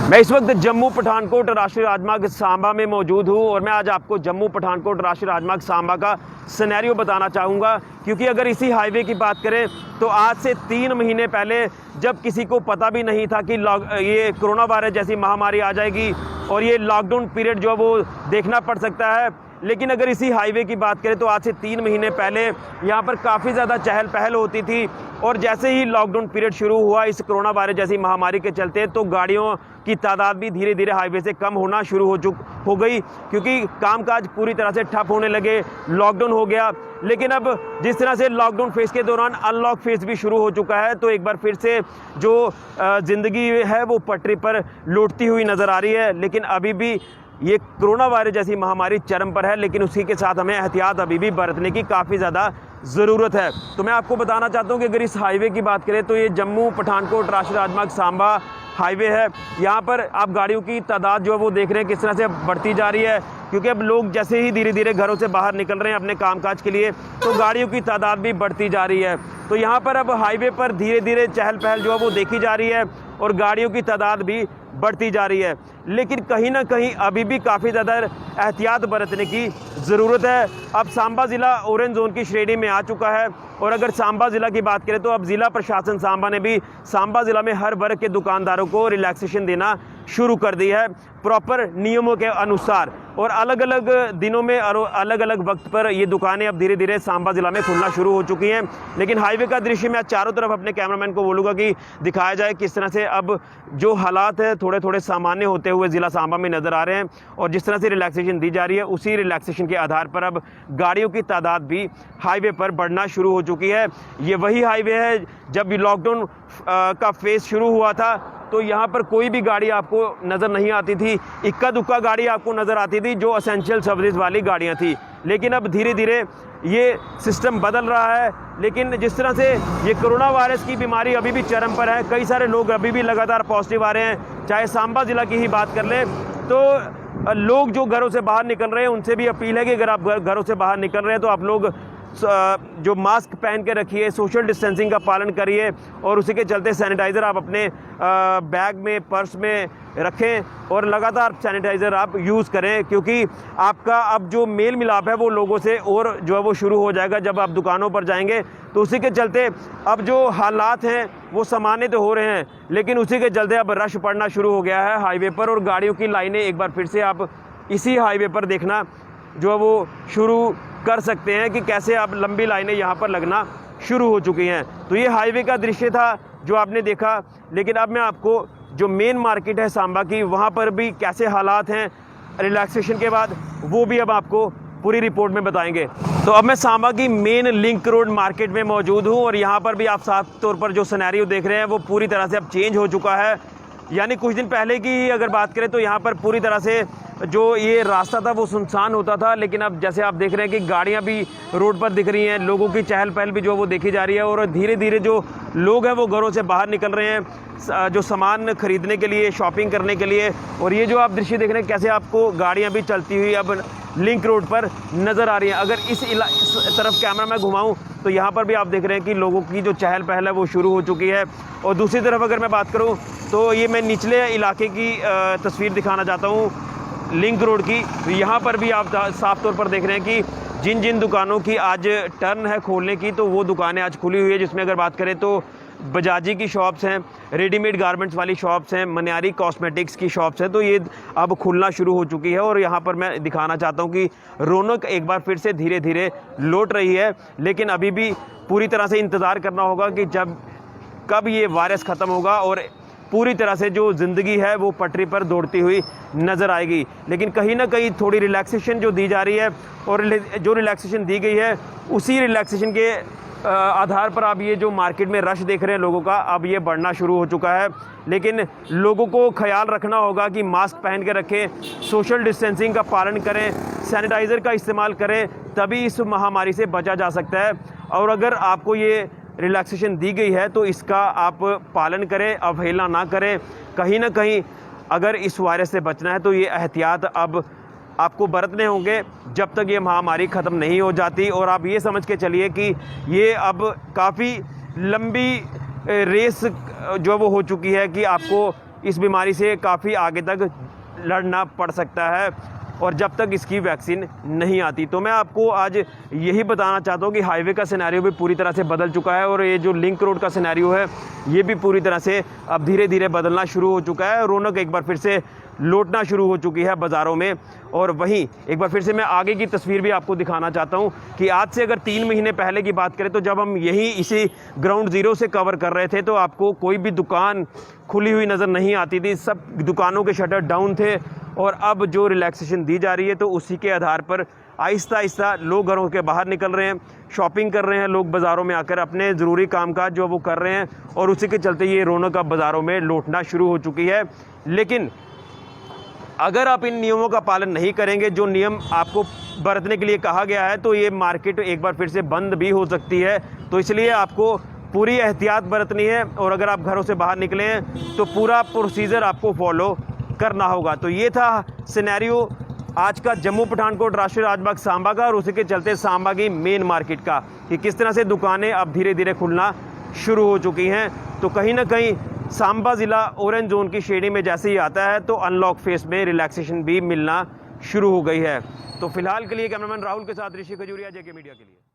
मैं इस वक्त जम्मू पठानकोट राष्ट्रीय राजमार्ग सांबा में मौजूद हूं और मैं आज आपको जम्मू पठानकोट राष्ट्रीय राजमार्ग सांबा का सिनेरियो बताना चाहूँगा, क्योंकि अगर इसी हाईवे की बात करें तो आज से 3 महीने पहले जब किसी को पता भी नहीं था कि ये कोरोना वायरस जैसी महामारी आ जाएगी और ये लॉकडाउन पीरियड जो है वो देखना पड़ सकता है, लेकिन अगर इसी हाईवे की बात करें तो आज से 3 महीने पहले यहाँ पर काफ़ी ज़्यादा चहल पहल होती थी। और जैसे ही लॉकडाउन पीरियड शुरू हुआ इस कोरोना वायरस जैसी महामारी के चलते, तो गाड़ियों की तादाद भी धीरे धीरे हाईवे से कम होना शुरू हो गई, क्योंकि कामकाज पूरी तरह से ठप होने लगे, लॉकडाउन हो गया। लेकिन अब जिस तरह से लॉकडाउन फेज़ के दौरान अनलॉक फेज़ भी शुरू हो चुका है, तो एक बार फिर से जो ज़िंदगी है वो पटरी पर लौटती हुई नज़र आ रही है। लेकिन अभी भी ये कोरोना वायरस जैसी महामारी चरम पर है, लेकिन उसी के साथ हमें एहतियात अभी भी बरतने की काफ़ी ज़्यादा ज़रूरत है। तो मैं आपको बताना चाहता हूँ कि अगर इस हाईवे की बात करें तो ये जम्मू पठानकोट राष्ट्रीय राजमार्ग सांबा हाईवे है। यहाँ पर आप गाड़ियों की तादाद जो है वो देख रहे हैं किस तरह से बढ़ती जा रही है, क्योंकि अब लोग जैसे ही धीरे धीरे घरों से बाहर निकल रहे हैं अपने कामकाज के लिए, तो गाड़ियों की तादाद भी बढ़ती जा रही है। तो यहाँ पर अब हाईवे पर धीरे धीरे चहल पहल जो है वो देखी जा रही है और गाड़ियों की तादाद भी बढ़ती जा रही है। लेकिन कहीं ना कहीं अभी भी काफ़ी ज़्यादा एहतियात बरतने की ज़रूरत है। अब सांबा ज़िला ऑरेंज जोन की श्रेणी में आ चुका है, और अगर सांबा ज़िला की बात करें तो अब ज़िला प्रशासन सांबा ने भी सांबा ज़िला में हर वर्ग के दुकानदारों को रिलैक्सेशन देना शुरू कर दी है प्रॉपर नियमों के अनुसार। और अलग अलग दिनों में और अलग अलग वक्त पर ये दुकानें अब धीरे धीरे सांबा ज़िला में खुलना शुरू हो चुकी हैं। लेकिन हाईवे का दृश्य मैं चारों तरफ अपने कैमरामैन को बोलूँगा कि दिखाया जाए किस तरह से अब जो हालात है थोड़े थोड़े सामान्य होते हुए ज़िला सांबा में नज़र आ रहे हैं, और जिस तरह से रिलैक्सेशन दी जा रही है उसी रिलैक्सेशन के आधार पर अब गाड़ियों की तादाद भी हाईवे पर बढ़ना शुरू हो चुकी है। ये वही हाईवे है जब लॉकडाउन का फेज़ शुरू हुआ था तो यहाँ पर कोई भी गाड़ी आपको नज़र नहीं आती थी, इक्का दुक्का गाड़ी आपको नज़र आती थी जो एसेंशियल सर्विस वाली गाड़ियाँ थी। लेकिन अब धीरे धीरे ये सिस्टम बदल रहा है। लेकिन जिस तरह से ये कोरोना वायरस की बीमारी अभी भी चरम पर है, कई सारे लोग अभी भी लगातार पॉजिटिव आ रहे हैं। चाहे सांबा ज़िला की ही बात कर लें तो लोग जो घरों से बाहर निकल रहे हैं उनसे भी अपील है कि अगर आप घरों से बाहर निकल रहे हैं तो आप लोग जो मास्क पहन के रखिए, सोशल डिस्टेंसिंग का पालन करिए, और उसी के चलते सैनिटाइज़र आप अपने बैग में, पर्स में रखें और लगातार सैनिटाइज़र आप यूज़ करें, क्योंकि आपका अब जो मेल मिलाप है वो लोगों से और जो है वो शुरू हो जाएगा जब आप दुकानों पर जाएंगे। तो उसी के चलते अब जो हालात हैं वो सामान्य तो हो रहे हैं, लेकिन उसी के चलते अब रश पड़ना शुरू हो गया है हाईवे पर, और गाड़ियों की लाइनें एक बार फिर से आप इसी हाईवे पर देखना जो है वो शुरू कर सकते हैं कि कैसे अब लंबी लाइनें यहाँ पर लगना शुरू हो चुकी हैं। तो ये हाईवे का दृश्य था जो आपने देखा। लेकिन अब मैं आपको जो मेन मार्केट है सांबा की, वहाँ पर भी कैसे हालात हैं रिलैक्सेशन के बाद, वो भी अब आपको पूरी रिपोर्ट में बताएंगे। तो अब मैं सांबा की मेन लिंक रोड मार्केट में मौजूद हूँ, और यहाँ पर भी आप साफ तौर पर जो सिनेरियो देख रहे हैं वो पूरी तरह से अब चेंज हो चुका है। यानी कुछ दिन पहले की ही अगर बात करें तो यहाँ पर पूरी तरह से जो ये रास्ता था वो सुनसान होता था, लेकिन अब जैसे आप देख रहे हैं कि गाड़ियाँ भी रोड पर दिख रही हैं, लोगों की चहल पहल भी जो वो देखी जा रही है, और धीरे धीरे जो लोग हैं वो घरों से बाहर निकल रहे हैं जो सामान खरीदने के लिए, शॉपिंग करने के लिए। और ये जो आप दृश्य देख रहे हैं कैसे आपको गाड़ियाँ भी चलती हुई अब लिंक रोड पर नज़र आ रही हैं। अगर इस तरफ कैमरा मैं घुमाऊँ तो यहाँ पर भी आप देख रहे हैं कि लोगों की जो चहल पहल है वो शुरू हो चुकी है। और दूसरी तरफ अगर मैं बात करूँ तो ये मैं निचले इलाके की तस्वीर दिखाना चाहता हूँ लिंक रोड की। तो यहाँ पर भी आप साफ तौर पर देख रहे हैं कि जिन जिन दुकानों की आज टर्न है खोलने की, तो वो दुकानें आज खुली हुई है, जिसमें अगर बात करें तो बजाजी की शॉप्स हैं, रेडीमेड गारमेंट्स वाली शॉप्स हैं, मनियारी कॉस्मेटिक्स की शॉप्स हैं, तो ये अब खुलना शुरू हो चुकी है। और यहाँ पर मैं दिखाना चाहता हूँ कि रौनक एक बार फिर से धीरे धीरे लौट रही है। लेकिन अभी भी पूरी तरह से इंतज़ार करना होगा कि कब ये वायरस ख़त्म होगा और पूरी तरह से जो ज़िंदगी है वो पटरी पर दौड़ती हुई नज़र आएगी। लेकिन कहीं ना कहीं थोड़ी रिलैक्सेशन जो दी जा रही है, और जो रिलैक्सेशन दी गई है उसी रिलैक्सेशन के आधार पर आप ये जो मार्केट में रश देख रहे हैं लोगों का, अब ये बढ़ना शुरू हो चुका है। लेकिन लोगों को ख्याल रखना होगा कि मास्क पहन के रखें, सोशल डिस्टेंसिंग का पालन करें, सैनिटाइज़र का इस्तेमाल करें, तभी इस महामारी से बचा जा सकता है। और अगर आपको ये रिलैक्सेशन दी गई है तो इसका आप पालन करें, अवहेलना ना करें। कहीं ना कहीं अगर इस वायरस से बचना है तो ये एहतियात अब आपको बरतने होंगे जब तक ये महामारी ख़त्म नहीं हो जाती। और आप ये समझ के चलिए कि ये अब काफ़ी लंबी रेस जो वो हो चुकी है कि आपको इस बीमारी से काफ़ी आगे तक लड़ना पड़ सकता है और जब तक इसकी वैक्सीन नहीं आती। तो मैं आपको आज यही बताना चाहता हूँ कि हाईवे का सिनेरियो भी पूरी तरह से बदल चुका है और ये जो लिंक रोड का सिनेरियो है ये भी पूरी तरह से अब धीरे धीरे बदलना शुरू हो चुका है। रौनक एक बार फिर से लौटना शुरू हो चुकी है बाज़ारों में। और वहीं एक बार फिर से मैं आगे की तस्वीर भी आपको दिखाना चाहता हूं कि आज से अगर 3 महीने पहले की बात करें तो जब हम यही इसी ग्राउंड ज़ीरो से कवर कर रहे थे तो आपको कोई भी दुकान खुली हुई नज़र नहीं आती थी, सब दुकानों के शटर डाउन थे। और अब जो रिलैक्सेशन दी जा रही है तो उसी के आधार पर आहिस्ता आहिस्ता लोग घरों के बाहर निकल रहे हैं, शॉपिंग कर रहे हैं, लोग बाज़ारों में आकर अपने ज़रूरी कामकाज जो वो कर रहे हैं और उसी के चलते ये रौनक अब बाज़ारों में लौटना शुरू हो चुकी है। लेकिन अगर आप इन नियमों का पालन नहीं करेंगे, जो नियम आपको बरतने के लिए कहा गया है, तो ये मार्केट एक बार फिर से बंद भी हो सकती है। तो इसलिए आपको पूरी एहतियात बरतनी है और अगर आप घरों से बाहर निकले हैं तो पूरा प्रोसीजर आपको फॉलो करना होगा। तो ये था सिनेरियो आज का जम्मू पठानकोट राष्ट्रीय राजमार्ग सांबा का और उसी के चलते सांबा की मेन मार्केट का कि किस तरह से दुकानें अब धीरे धीरे खुलना शुरू हो चुकी हैं। तो कहीं ना कहीं सांबा ज़िला ऑरेंज जोन की श्रेणी में जैसे ही आता है तो अनलॉक फेस में रिलैक्सेशन भी मिलना शुरू हो गई है। तो फिलहाल के लिए कैमरामैन राहुल के साथ ऋषि खजूरिया, जेके मीडिया के लिए।